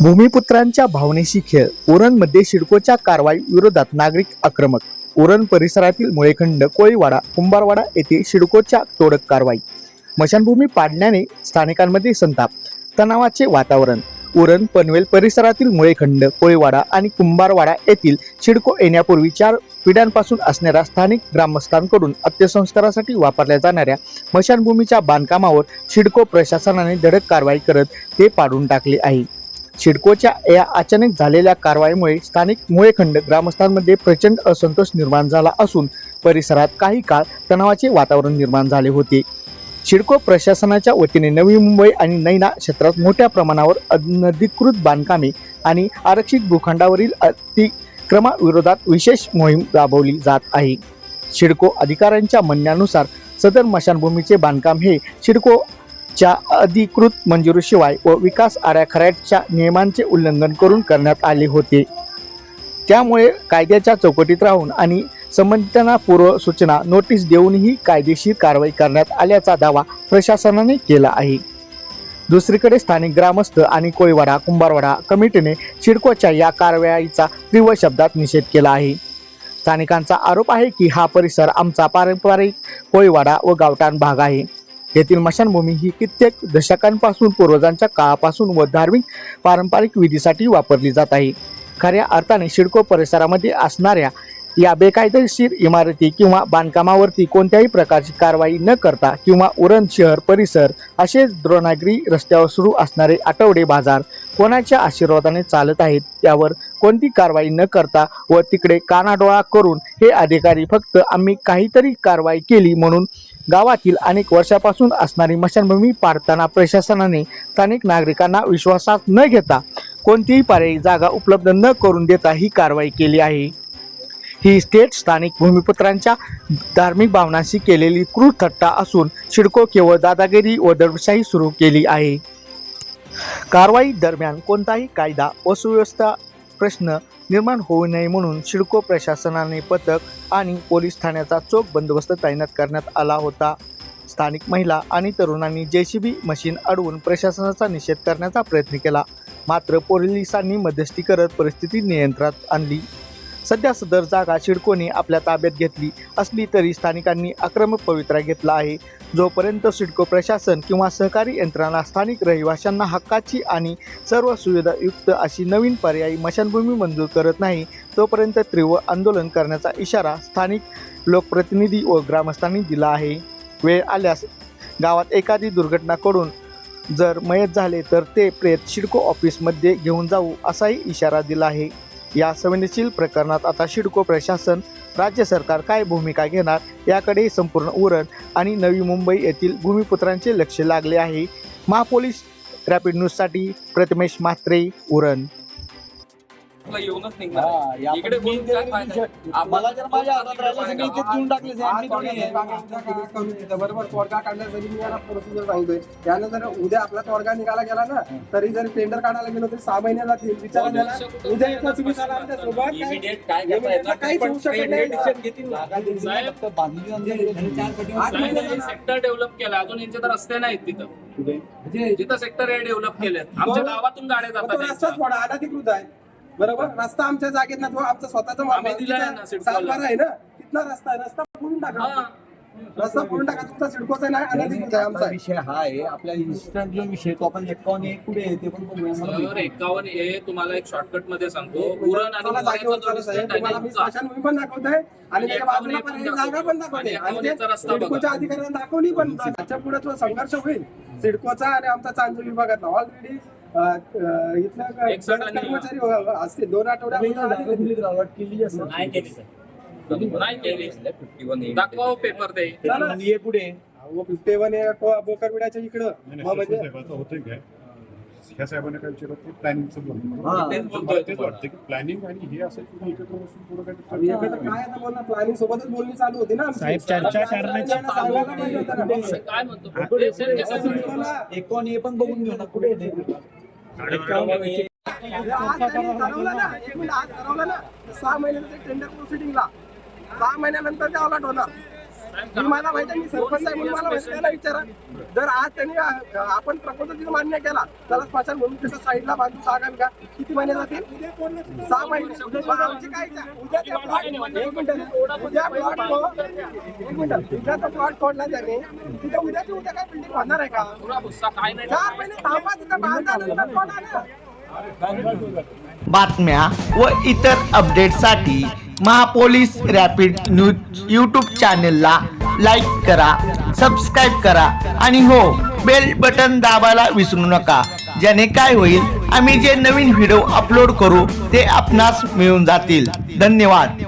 भूमिपुत्रांच्या भावनेशी खेळ. उरणमध्ये सिडकोच्या कारवाई विरोधात नागरिक आक्रमक. उरण परिसरातील मुळेखंड, कोळीवाडा, कुंभारवाडा येथे सिडकोच्या तोडक कारवाई. स्मशानभूमी पाडण्याने स्थानिकांमध्ये संताप, तणावाचे वातावरण. उरण पनवेल परिसरातील मुळेखंड, कोळीवाडा आणि कुंभारवाडा येथील सिडको येण्यापूर्वी 4 पिढ्यांपासून असणाऱ्या स्थानिक ग्रामस्थांकडून अंत्यसंस्कारासाठी वापरल्या जाणाऱ्या स्मशानभूमीच्या बांधकामावर सिडको प्रशासनाने धडक कारवाई करत ते पाडून टाकले आहे. सिडकोच्या या अचानक झालेल्या कारवाईमुळे स्थानिक मुळेखंड ग्रामस्थांमध्ये प्रचंड असंतोष निर्माण झाला असून परिसरात काही काळ तणावाचे वातावरण निर्माण झाले होते. सिडको प्रशासनाच्या वतीने नवी मुंबई आणि नैना क्षेत्रात मोठ्या प्रमाणावर अनधिकृत बांधकामे आणि आरक्षित भूखंडावरील अतिक्रमणाविरोधात विशेष मोहीम राबवली जात आहे. सिडको अधिकाऱ्यांच्या म्हणण्यानुसार सदर स्मशानभूमीचे बांधकाम हे सिडकोच्या अधिकृत मंजुरीशिवाय व विकास आराखड्याच्या नियमांचे उल्लंघन करून करण्यात आले होते. त्यामुळे कायद्याच्या चौकटीत राहून आणि संबंधितांना पूर्व सूचना नोटीस देऊनही कायदेशीर कारवाई करण्यात आल्याचा दावा प्रशासनाने केला आहे. दुसरीकडे स्थानिक ग्रामस्थ आणि कोळीवाडा कुंभारवाडा कमिटीने सिडकोच्या या कारवाईचा तीव्र शब्दात निषेध केला आहे. स्थानिकांचा आरोप आहे की हा परिसर आमचा पारंपरिक कोळीवाडा व गावठाण भाग आहे. येथील स्मशानभूमी ही कित्येक दशकांपासून पूर्वजांच्या काळापासून व धार्मिक पारंपरिक विधीसाठी वापरली जात आहे. खऱ्या अर्थाने सिडको परिसरामध्ये असणाऱ्या या बेकायदेशीर इमारती किंवा बांधकामावरती कोणत्याही प्रकारची कारवाई न करता किंवा उरण शहर परिसर असेच द्रोणागिरी रस्त्यावर सुरू असणारे आठवडे बाजार कोणाच्या आशीर्वादाने चालत आहेत त्यावर कोणती कारवाई न करता व तिकडे कानाडोळा करून हे अधिकारी फक्त आम्ही काहीतरी कारवाई केली म्हणून गावातील अनेक वर्षापासून असणारी स्मशानभूमी पाडताना प्रशासनाने स्थानिक नागरिकांना विश्वासात न घेता कोणतीही पर्यायी जागा उपलब्ध न करून देता ही कारवाई केली आहे. ही स्टेट स्थानिक भूमिपुत्रांच्या धार्मिक भावनांशी केलेली क्रूर थट्टा असून सिडको केवळ दादागिरी व दडपशाही सुरू केली आहे. कारवाई दरम्यान कोणताही कायदा व सुव्यवस्था प्रश्न निर्माण होऊ नये म्हणून सिडको प्रशासनाने पथक आणि पोलीस ठाण्याचा चोख बंदोबस्त तैनात करण्यात आला होता. स्थानिक महिला आणि तरुणांनी JCB मशीन अडवून प्रशासनाचा निषेध करण्याचा प्रयत्न केला, मात्र पोलिसांनी मध्यस्थी करत परिस्थिती नियंत्रणात आणली. सध्या सदर जागा सिडकोने आपल्या ताब्यात घेतली असली तरी स्थानिकांनी आक्रमक पवित्रा घेतला आहे. जोपर्यंत सिडको प्रशासन किंवा सहकारी यंत्रणा स्थानिक रहिवाशांना हक्काची आणि सर्व सुविधायुक्त अशी नवीन पर्यायी स्मशानभूमी मंजूर करत नाही तोपर्यंत तीव्र आंदोलन करण्याचा इशारा स्थानिक लोकप्रतिनिधी व ग्रामस्थांनी दिला आहे. वेळ आल्यास गावात एखादी दुर्घटना घडून जर मयत झाले तर ते प्रेत सिडको ऑफिसमध्ये घेऊन जाऊ असाही इशारा दिला आहे. या संवेदनशील प्रकरणात आता सिडको प्रशासन, राज्य सरकार काय भूमिका घेणार याकडे संपूर्ण उरण आणि नवी मुंबई येथील भूमिपुत्रांचे लक्ष लागले आहे. महापोलीस रॅपिड न्यूजसाठी प्रथमेश म्हात्रे, उरण. येऊनच निघणार इकडे बोलून काय फायदा? आम्हाला जर माझ्या हातात राहिलं सगळं इथे देऊन टाकले बरोबर तोडगा काढण्यासाठी मी याला प्रोसिजर सांगतोय. त्यानंतर उद्या आपला तोडगा निघाला गेला ना तरी जर टेंडर काढायला गेलो तरी 6 महिने जातील. विचारा त्याला उद्या एकदा तुम्ही चला आमच्या सोबत इमिडिएट काय करता काहीच होऊ शकत नाही. सेक्टर डेव्हलप केला अजून यांचे तर रस्ते नाहीत तिथं. जिथं सेक्टर हे डेव्हलप केले आमच्या गावातून गाड्या जातात. रस्ताच थोडा अनधिकृत आहे. बरोबर रस्ता आमच्या जागेत ना तो आमचा स्वतःचा आम्ही दिलाय ना सिडकोला. आहे ना तिथला रस्ता आहे. रस्ता फोडून टाका. रस्ता फोडून टाका. तुमचा सिडकोचा नाही अनधिकृत आहे आमचा विषय हा आहे. आपल्या इन्स्टंट जो विषय तो आपण 51 पुढे ते पण बघूया. सर 51 हे तुम्हाला एक शॉर्टकट मध्ये सांगतो. उरण आणि मला जागेवर चालत आहे. तुम्हाला मी स्मशानभूमी पण दाखवतोय आणि त्याच्या बाजूला पण एक जागा पण दाखवते आणि सिडकोच्या अधिकाऱ्यांना दाखवली पण. त्याच्या पुढे तो संघर्ष होईल सिडकोचा आणि आमचा चांदूर विभागातला. ऑलरेडी इथलं कर्मचारी असते 2 आठवड्यात दाखवा पेपर ते पुढे बोकरविड्याच्या इकडं म्हणजे ह्या साहेबांना काय विचारलं की प्लॅनिंगचं वाटतं की प्लॅनिंग आणि हे असं एकत्र बसून पुढं काय आता बोलणार प्लॅनिंग सोबतच बोलणी चालू होती ना साहेब, चर्चा करण्याची काय म्हणतो हे पण बघून घेऊ ना कुठे ठरवलं ना 6 महिन्यानंतर टेंडर प्रोसिडिंगला 6 महिन्यानंतर ते अलर्ट होणार. मी मला माहिती मी सरपंच आहे म्हणून मला माहिती त्याला विचारा. जर आज त्यांनी आपण प्रपोजल तिथं मान्य केला त्याला स्मशान म्हणून तिथं साईडला बांधून सांगाल का किती महिने जातील? 6 महिने. मग आमची काय इच्छा? उद्या त्या plot- एक मिनिट. उद्या plot को- एक मिनिट. उद्या तो प्लॉट फोडला त्याने तिथं उद्याची उद्या काय बिल्डिंग होणार आहे का? पुरा गुस्सा काय नाही 4 महिने थांबा तिथं बांधा नंतर फोडा ना. बातम्या व इतर अपडेटसाठी महापोलीस रॅपिड न्यूज यूट्यूब चॅनलला लाईक करा, सबस्क्राईब करा आणि हो, बेल बटन दाबायला विसरू नका. ज्याने काय होईल, आम्ही जे नवीन व्हिडिओ अपलोड करू ते आपणास मिळून जातील. धन्यवाद.